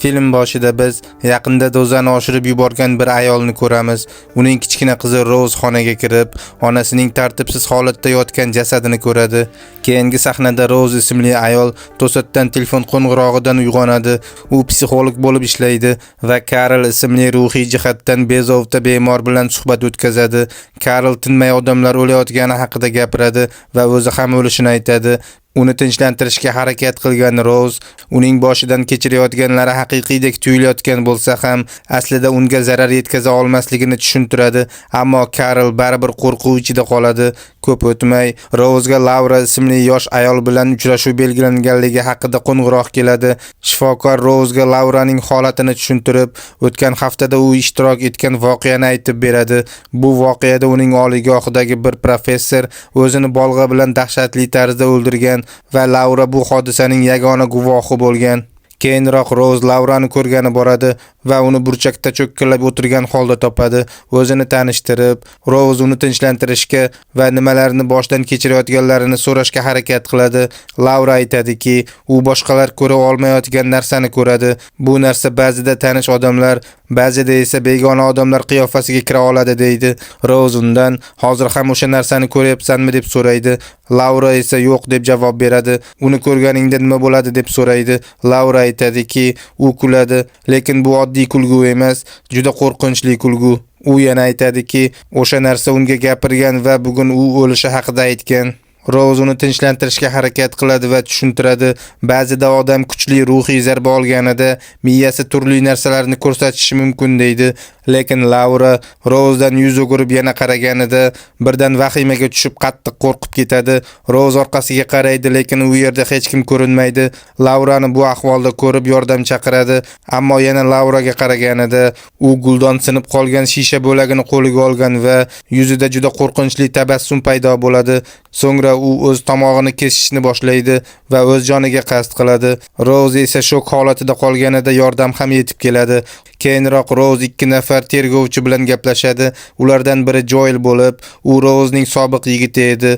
Film boshida biz yaqinda dozani oshirib yuborgan bir ayolni ko'ramiz. Uning kichkina qizi Rose xonaga kirib, onasining tartibsiz holatda yotgan jasadini ko'radi. Keyingi sahnada Rose ismli ayol to'satdan telefon qo'ng'irog'idan uyg'onadi. U psixolog bo'lib ishlaydi va Carol ismli ruhiy jihatdan bezovta bemor bilan suhbat o'tkazadi. Carol tinmay odamlar o'layotgani haqida gapiradi va o'zi ham o'lishini aytadi. Uni tinchlantirishga harakat qilgan Rose, uning boshidan kechirayotganlari haqiqiydek tuyulayotgan bo'lsa ham, aslida unga zarar yetkaza olmasligini tushuntiradi, ammo Carol baribir qo'rquv ichida qoladi. Ko'p o'tmay, Rose'ga Laura ismli yosh ayol bilan uchrashuv belgilanganligi haqida qo'ng'iroq keladi. Shifokor Rose'ga Lauraning holatini tushuntirib, o'tgan haftada u ishtirok etgan voqeani aytib beradi. Bu voqeada uning oliygohidagi bir professor o'zini bolg'a bilan dahshatli tarzda o'ldirgan va Laura bu hodisaning yagona guvohi bo'lgan. Keyinroq Rose Laurani ko'rgani boradi va uni burchakda cho'kkalab o'tirgan holda topadi. O'zini tanishtirib, Rose uni tinchlantirishga va nimalarni boshdan kechirayotganlarini so'rashga harakat qiladi. Laura aytadiki, u boshqalar ko'ra olmayotgan narsani ko'radi. Bu narsa ba'zida tanish odamlar, ba'zida esa begona odamlar qiyofasiga kira oladi deydi. Rose undan, "Hozir ham o'sha narsani ko'ryapsanmi?" deb so'raydi. Laura esa "Yo'q" deb javob beradi. "Uni ko'rganingda nima bo'ladi?" deb so'raydi. Laura aytadiki, u kuladi, lekin bu oddiy kulgu emas, juda qo'rqinchli kulgu. U yana aytadiki, o'sha narsa unga gapirgan va bugun u o'lishi haqida aytgan. Rose uni tinchlantirishga harakat qiladi va tushuntiradi. Ba'zida odam kuchli ruhiy zarba olganida miyasi turli narsalarni ko'rsatishi mumkin deydi. Lekin Laura Rose'dan yuz o'girib yana qaraganida birdan vahimaga tushib qattiq qo'rqib ketadi. Rose orqasiga qaraydi, lekin u yerda hech kim ko'rinmaydi. Laurani bu ahvolda ko'rib yordam chaqiradi, ammo yana Lauraga qaraganida u guldon sinib qolgan shisha bo'lagini qo'liga olgan va yuzida juda qo'rqinchli tabassum paydo bo'ladi. So'ngra u o'z tomog'ini kesishni boshlaydi va o'z joniga qasd qiladi. Rose esa shok holatida qolganida yordam ham yetib keladi. Keyinroq Rose ikki nafar tergovchi bilan gaplashadi. Ulardan biri Joel bo'lib, u Rose'ning sobiq yigiti edi.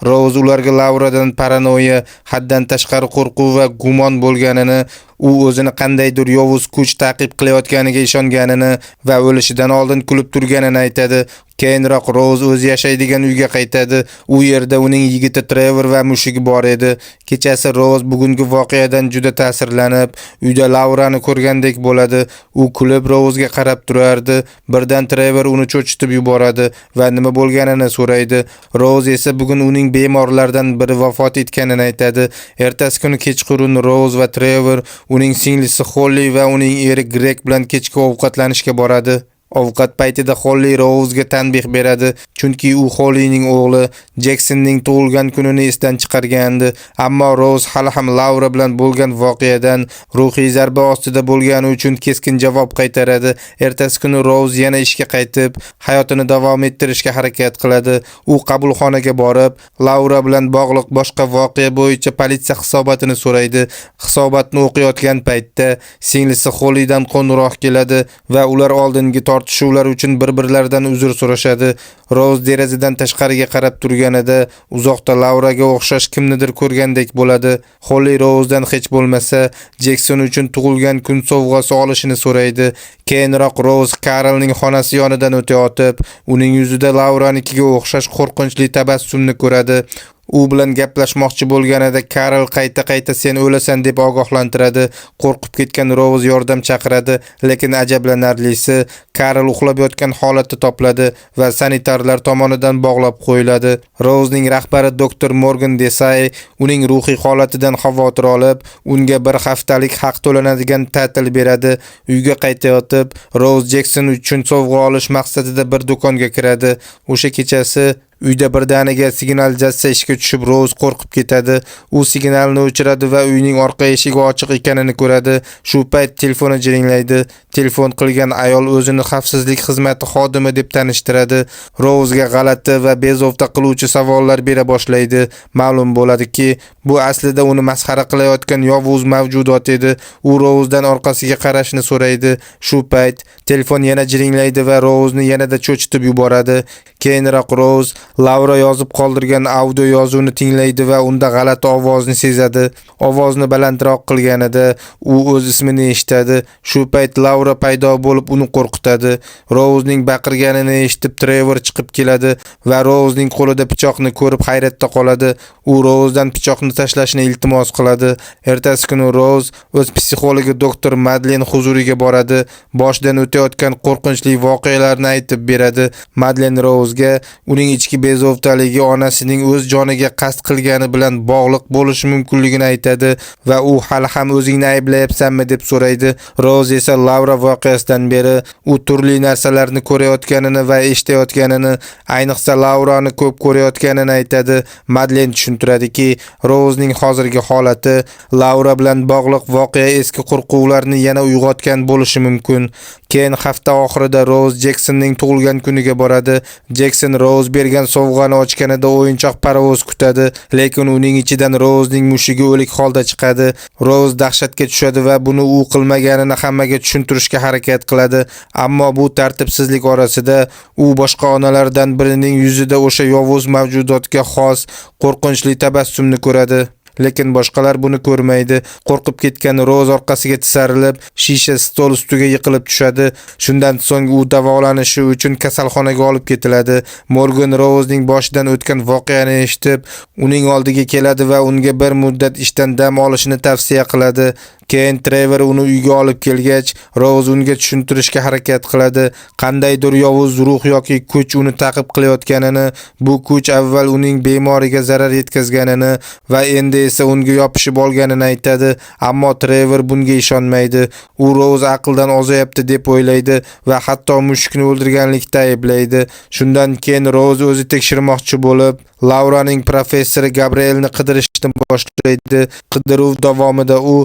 Rose ularga Lauradan paranoya, haddan tashqari qo'rquv va gumon bo'lganini, u o'zini qandaydir yovuz kuch ta'qib qilayotganiga ishonganini va o'lishidan oldin kulib turganini aytadi. Keyinroq Rose o'zi yashaydigan uyga qaytadi. U yerda uning yigiti Trevor va mushugi bor edi. Kechasi Rose bugungi voqeadan juda ta'sirlanib, uyda Laurani ko'rgandek bo'ladi. U kulib Rose'ga qarab turardi. Birdan Trevor uni cho'chitib yuboradi va nima bo'lganini so'raydi. Rose esa bugun uning bemorlardan biri vafot etganini aytadi. Ertasi kuni kechqurun Rose va Trevor uning singlisi Holly va uning eri Greg bilan kechki ovqatlanishga boradi. Ovqat paytida Holly Rose'ga tanbeh beradi, chunki u Hollyning o'g'li Jacksonning tug'ilgan kunini esdan chiqargandi. Ammo Rose hali ham Laura bilan bo'lgan voqeadan ruhiy zarba ostida bo'lgani uchun keskin javob qaytaradi. Ertasi kuni Rose yana ishga qaytib, hayotini davom ettirishga harakat qiladi. U qabulxonaga borib, Laura bilan bog'liq boshqa voqea bo'yicha politsiya hisobotini so'raydi. Hisobotni o'qiyotgan paytda singlisi Hollydan qo'ng'iroq keladi va ular oldingi tortishuvlar uchun bir-birlaridan uzr so'rashadi. Rose derazadan tashqariga qarab turganida uzoqda Lauraga o'xshash kimnidir ko'rgandek bo'ladi. Holly Rose'dan hech bo'lmasa Jackson uchun tug'ilgan kun sovg'asi olishini so'raydi. Keyinroq Rose Carolning xonasi yonidan o'tayotib, uning yuzida Lauranikiga o'xshash qo'rqinchli tabassumni ko'radi. U bilan gaplashmoqchi bo'lganida Carol qayta sen o'lasan deb ogohlantiradi. Qo'rqib ketgan Rose yordam chaqiradi, lekin ajablanarlisi Carol uxlab yotgan holatda topiladi va sanitarlar tomonidan bog'lab qo'yiladi. Rose'ning rahbari Dr. Morgan Desai uning ruhiy holatidan xavotir olib, unga bir haftalik haq to'lanadigan ta'til beradi. Uyga qaytayotib, Rose Jackson uchun sovg'a olish maqsadida bir do'konga kiradi. O'sha kechasi uyda birdaniga signalizatsiya ishga tushib Rose qo'rqib ketadi. U signalni o'chiradi va uyning orqa eshigi ochiq ekanini ko'radi. Shu payt telefoni jiringlaydi. Telefon qilgan ayol o'zini xavfsizlik xizmati xodimi deb tanishtiradi. Rose'ga g'alati va bezovta qiluvchi savollar bera boshlaydi. Ma'lum bo'ladiki, bu aslida uni masxara qilayotgan yovuz mavjudot edi. U Rose'dan orqasiga qarashni so'raydi. Shu payt telefon yana jiringlaydi va Rose'ni yanada cho'chitib yuboradi. Keyinroq Rouz Laura yozib qoldirgan audio yozuvni tinglaydi va unda g'alati ovozni sezadi. Ovozni balandroq qilganida u o'z ismini eshitadi. Shu payt Laura paydo bo'lib uni qo'rqitadi. Rouzning baqirganini eshitib Trevor chiqib keladi va Rouzning qo'lida pichoqni ko'rib hayratda qoladi. U Rouzdan pichoqni tashlashni iltimos qiladi. Ertasi kuni Rouz o'z psixologi doktor Madlen huzuriga boradi. Boshdan o'tayotgan qo'rqinchli voqealarni aytib beradi. Madlen Rouzga uning ichki bezovtaligi onasining o'z joniga qasd qilgani bilan bog'liq bo'lishi mumkinligini aytadi va u hali ham o'zingni ayblayapsanmi deb so'raydi. Rouz esa Laura voqeasidan beri u turli narsalarni ko'rayotganini va eshitayotganini, ayniqsa Laurani ko'p ko'rayotganini aytadi. Madlen tushuntiradiki, Rouzning hozirgi holati Laura bilan bog'liq voqea eski qo'rquvlarni yana uyg'otgan bo'lishi mumkin. Keyin hafta oxirida Rouz Jacksonning tug'ilgan kuniga boradi. Jackson Rouz bergan sovg'ani ochganida o'yinchoq parovoz kutadi, lekin uning ichidan Rouzning mushugi o'lik holda chiqadi. Rouz dahshatga tushadi va buni u qilmaganini hammaga tushuntirishga harakat qiladi. Ammo bu tartibsizlik orasida u boshqa onalardan birining yuzida o'sha yovuz mavjudotga xos qo'rqinchli tabassumni ko'radi. Lekin boshqalar buni ko'rmaydi. Qo'rqib ketgan Rouz orqasiga tisarilib, shisha stol ustiga yiqilib tushadi. Shundan so'ng u davolanishi uchun kasalxonaga olib ketiladi. Morgan Rouzning boshidan o'tgan voqeani eshitib, uning oldiga keladi va unga bir muddat ishdan dam olishni tavsiya qiladi. Keyin Trevor uni uyga olib kelgach, Rouz unga tushuntirishga harakat qiladi. Qandaydir yovuz ruh yoki kuch uni ta'qib qilayotganini, bu kuch avval uning bemoriga zarar yetkazganini va endi esa unga yopishib olganini aytadi. Ammo Trevor bunga ishonmaydi. U Rouz aqldan ozayapti deb o'ylaydi va hatto mushukni o'ldirganlikda ayblaydi. Shundan keyin Rouz o'zi tekshirmoqchi bo'lib, Lauraning professori Gabrielni qidirishni boshlaydi. Qidiruv davomida u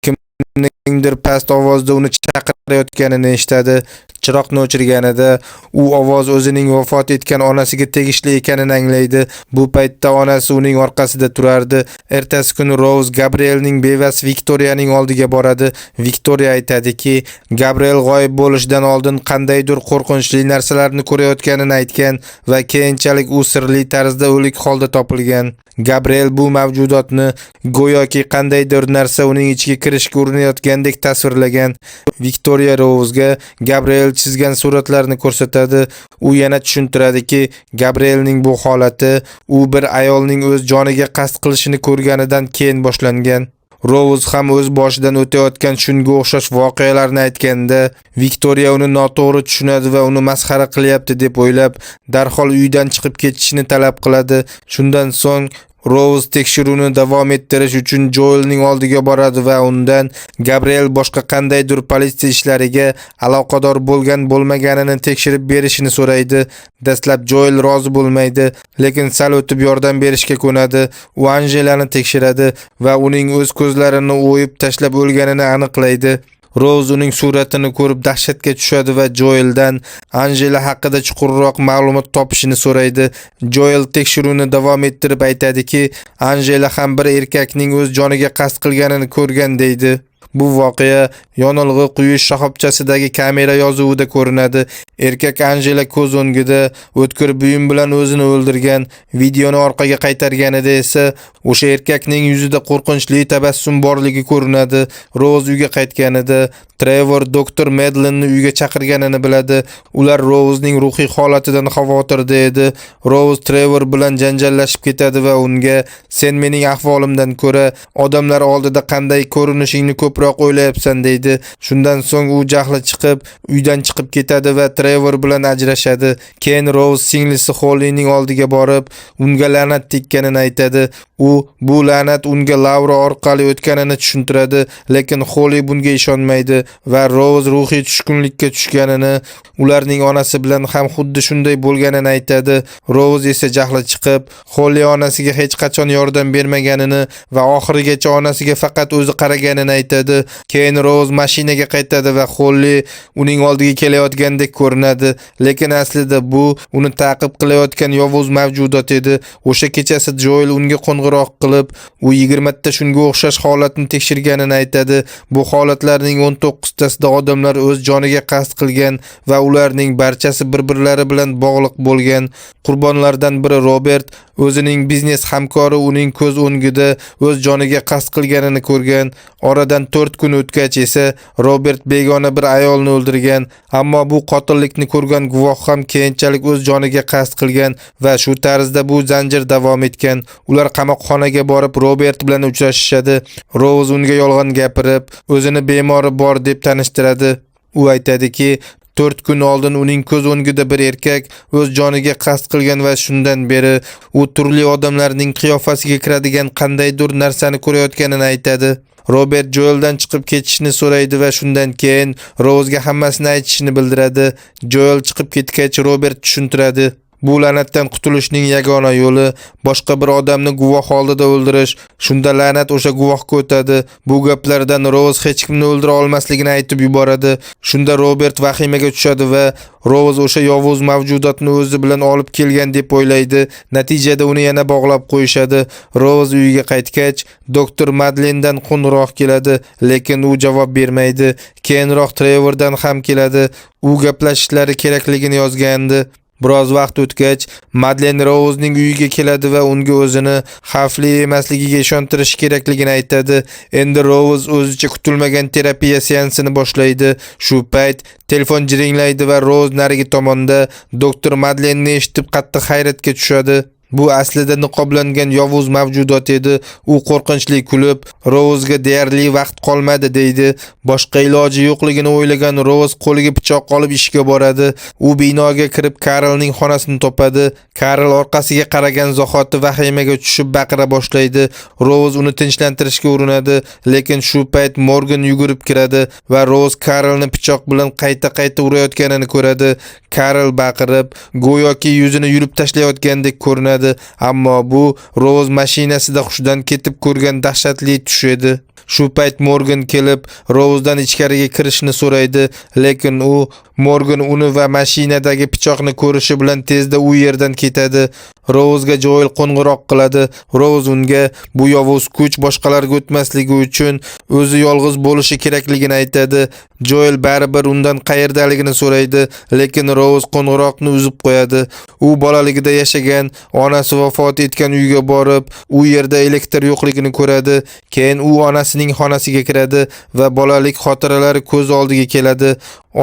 kimningdir past ovozda uni chaqirayotganini eshitadi. Chiroqni o'chirganida u ovoz o'zining vafot etgan onasiga tegishli ekanini anglaydi. Bu paytda onasi uning orqasida turardi. Ertasi kuni Rouz Gabrielning bevasi Viktoriyaning oldiga boradi. Viktoriya aytadiki, Gabriel g'oyib bo'lishidan oldin qandaydir qo'rqinchli narsalarni ko'rayotganini aytgan va keyinchalik u sirli tarzda o'lik holda topilgan. Gabriel bu mavjudotni go'yoki qandaydir narsa uning ichiga kirishga urinayotgandek tasvirlagan. Viktoriya Rouzga Gabriel chizgan suratlarni ko'rsatadi. U yana tushuntiradiki, Gabrielning bu holati u bir ayolning o'z joniga qasd qilishini ko'rganidan keyin boshlangan. Rouz ham o'z boshidan o'tayotgan shunga o'xshash voqealarni aytganda, Viktoriya uni noto'g'ri tushunadi va uni masxara qilyapti deb o'ylab, darhol uydan chiqib ketishni talab qiladi. Shundan so'ng Rouz tekshiruvni davom ettirish uchun Joelning oldiga boradi va undan Gabriel boshqa qandaydir politsiya ishlariga aloqador bo'lgan-bo'lmaganini tekshirib berishini so'raydi. Dastlab Joel rozi bo'lmaydi, lekin sal o'tib yordam berishga ko'nadi. U Angelani tekshiradi va uning o'z ko'zlarini o'yib tashlab o'lganini aniqlaydi. Rouz uning suratini ko'rib dahshatga tushadi va Joeldan Angela haqida chuqurroq ma'lumot topishini so'raydi. Joel tekshiruvni davom ettirib aytadiki, Angela ham bir erkakning o'z joniga qasd qilganini ko'rgan deydi. Bu voqea yonilg'i quyish shoxobchasidagi kamera yozuvida ko'rinadi. Erkak Angela ko'z o'ngida o'tkir buyum bilan o'zini o'ldirgan. Videoni orqaga qaytarganida esa o'sha erkakning yuzida qo'rqinchli tabassum borligi ko'rinadi. Rouz uyga qaytganida Trevor doktor Madlenni uyga chaqirganini biladi. Ular Rouzning ruhiy holatidan xavotirda edi. Rouz Trevor bilan janjallashib ketadi va unga "Sen mening ahvolimdan ko'ra odamlar oldida qanday ko'rinishingni ko'proq o'ylayapsan" deydi. Shundan so'ng u jahli chiqib, uydan chiqib ketadi va Trevor bilan ajrashadi. Keyin Rouz singlisi Hollyning oldiga borib, unga la'nat tekkanini aytadi. U bu la'nat unga Laura orqali o'tganini tushuntiradi, lekin Holly bunga ishonmaydi va Rouz ruhiy tushkunlikka tushganini, ularning onasi bilan ham xuddi shunday bo'lganini aytadi. Rouz esa jahli chiqib, Holly onasiga hech qachon yordam bermaganini va oxirigacha onasiga faqat o'zi qaraganini aytadi. bo'ladi. Keyin Rose mashinaga qaytadi va Holly uning oldiga kelayotgandek ko'rinadi, lekin aslida bu uni ta'qib qilayotgan yovuz mavjudot edi. O'sha kechasi Joel unga qo'ng'iroq qilib, u 20 ta shunga o'xshash holatni tekshirganini aytadi. Bu holatlarning 19 tasida odamlar o'z joniga qasd qilgan va ularning barchasi bir-birlari bilan bog'liq bo'lgan. Qurbonlardan biri Robert o'zining biznes hamkori uning ko'z o'ngida o'z joniga qasd qilganini ko'rgan. Oradan 4 kun o'tgach esa Robert begona bir ayolni o'ldirgan, ammo bu qotillikni ko'rgan guvoh ham keyinchalik o'z joniga qasd qilgan va shu tarzda bu zanjir davom etgan. Ular qamoqxonaga borib Robert bilan uchrashishadi. Rose unga yolg'on gapirib, o'zini bemori bor deb tanishtiradi. U aytadiki, 4 kun oldin uning ko'z o'ngida bir erkak o'z joniga qasd qilgan va shundan beri u turli odamlarning qiyofasiga kiradigan qandaydir narsani ko'rayotganini aytadi. Robert Joeldan chiqib ketishni so'raydi va shundan keyin Rose'ga hammasini aytishini bildiradi. Joel chiqib ketgach Robert tushuntiradi. Bu la'natdan qutulishning yagona yo'li boshqa bir odamni guvoh oldida o'ldirish. Shunda la'nat o'sha guvohga o'tadi. Bu gaplardan Rose hech kimni o'ldira olmasligini aytib yuboradi. Shunda Robert vahimaga tushadi va Rose o'sha yovuz mavjudotni o'zi bilan olib kelgan deb o'ylaydi. Natijada uni yana bog'lab qo'yishadi. Rose uyiga qaytgach, doktor Madlendan qo'ng'iroq keladi, lekin u javob bermaydi. Keyinroq Trevordan ham keladi. U gaplashishlari kerakligini yozgandi. Biroz vaqt o'tgach, Madlen Rose'ning uyiga keladi va unga o'zini xavfli emasligiga ishontirish kerakligini aytadi. Endi Rose o'zicha kutilmagan terapiya seansini boshlaydi. Shu payt telefon jiringlaydi va Rose narigi tomonda doktor Madlenni eshitib qattiq hayratga tushadi. Bu aslida niqoblangan yovuz mavjudot edi. U qo'rqinchli kulib, Rose'ga deyarli vaqt qolmadi deydi. Boshqa iloji yo'qligini o'ylagan Rose qo'liga pichoq olib ishga boradi. U binoga kirib Carolning xonasini topadi. Carol orqasiga qaragan zahoti vahimaga tushib baqira boshlaydi. Rose uni tinchlantirishga urinadi, lekin shu payt Morgan yugurib kiradi va Rose Carolni pichoq bilan qayta-qayta urayotganini ko'radi. Carol baqirib, go'yoki yuzini yulib tashlayotgandek ko'rinadi. Ammo bu Rose mashinasida hushidan ketib ko'rgan dahshatli tush edi. Shu payt Morgan kelib, Rose'dan ichkariga kirishni so'raydi, lekin Morgan uni va mashinadagi pichoqni ko'rishi bilan tezda u yerdan ketadi. Rose'ga Joel qo'ng'iroq qiladi. Rose unga bu yovuz kuch boshqalarga o'tmasligi uchun o'zi yolg'iz bo'lishi kerakligini aytadi. Joel baribir undan qayerdaligini so'raydi, lekin Rose qo'ng'iroqni uzib qo'yadi. U bolaligida yashagan, onasi vafot etgan uyga borib, u yerda elektr yo'qligini ko'radi. Keyin u onasining xonasiga kiradi va bolalik xotiralari ko'z oldiga keladi.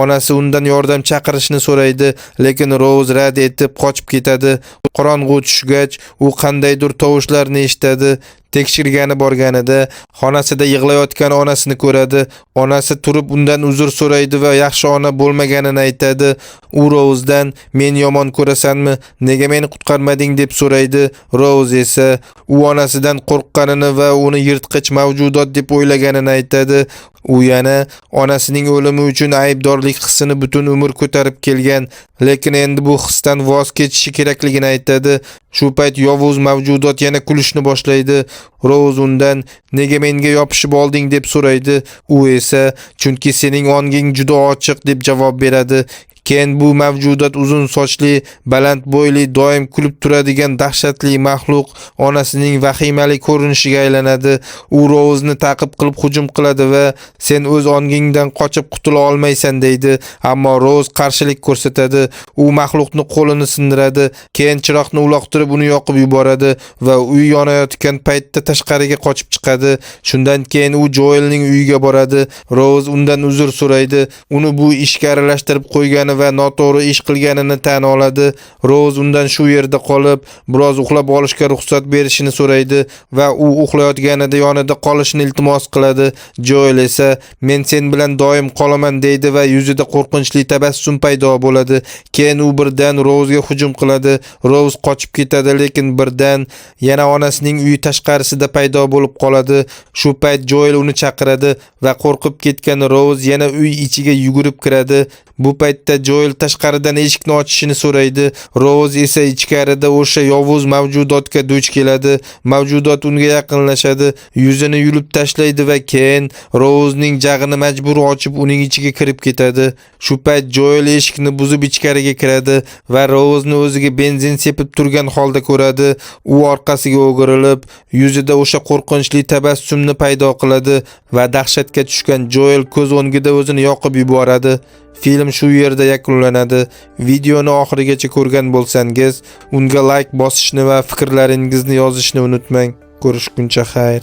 Onasi undan yordam chaqirishni so'raydi, lekin Rose rad etib qochib ketadi. Qorong'u tushgach, u qandaydir tovushlarni eshitadi. Tekshirgani borganida xonasida yig'layotgan onasini ko'radi. Onasi turib undan uzr so'raydi va yaxshi ona bo'lmaganini aytadi. U Rose'dan "Men yomon ko'rasanmi? Nega meni qutqarmading?" deb so'raydi. Rose esa u onasidan qo'rqqanini va uni yirtqich mavjudot deb o'ylaganini aytadi. U yana onasining o'limi uchun aybdorlik hissini butun umr ko'tarib kelgan, lekin endi bu hisdan voz kechishi kerakligini aytadi. Shu payt yovuz mavjudot yana kulishni boshlaydi. Rose undan "Nega menga yopishib olding?" deb so'raydi. U esa "Chunki sening onging juda ochiq" deb javob beradi. Keyin bu mavjudot uzun sochli, baland bo'yli, doim kulib turadigan dahshatli maxluq onasining vahimali ko'rinishiga aylanadi. U Rose'ni ta'qib qilib hujum qiladi va "Sen o'z ongingdan qochib qutula olmaysan" deydi. Ammo Rose qarshilik ko'rsatadi. U maxluqni qo'lini sindiradi. Keyin chiroqni uloqtirib uni yoqib yuboradi va uy yonayotgan paytda tashqariga qochib chiqadi. Shundan keyin u Joelning uyiga boradi. Rose undan uzr so'raydi. Uni bu ishga aralashtirib qo'ygani va noto'g'ri ish qilganini tan oladi. Rose undan shu yerda qolib, biroz uxlab olishga ruxsat berishini so'raydi va u uxlayotganida yonida qolishni iltimos qiladi. Joel esa "Men sen bilan doim qolaman" deydi va yuzida qo'rqinchli tabassum paydo bo'ladi. Keyin u birdan Rose'ga hujum qiladi. Rose qochib ketadi, lekin birdan yana onasining uyi tashqarisida paydo bo'lib qoladi. Shu payt Joel uni chaqiradi va qo'rqib ketgan Rose yana uy ichiga yugurib kiradi. Bu paytda Joel tashqaridan eshikni ochishini so'raydi. Rouz esa ichkarida o'sha yovuz mavjudotga duch keladi. Mavjudot unga yaqinlashadi, yuzini yulib tashlaydi va keyin Rouzning jag'ini majbur ochib uning ichiga kirib ketadi. Shu payt Joel eshikni buzib ichkariga kiradi va Rouzni o'ziga benzin sepib turgan holda ko'radi. U orqasiga o'girilib, yuzida o'sha qo'rqinchli tabassumni paydo qiladi va dahshatga tushgan Joel ko'z o'ngida o'zini yoqib yuboradi. Film shu yerda yakunlanadi. Videoni oxirigacha ko'rgan bo'lsangiz, unga like bosishni va fikrlaringizni yozishni unutmang. Ko'rishguncha xayr.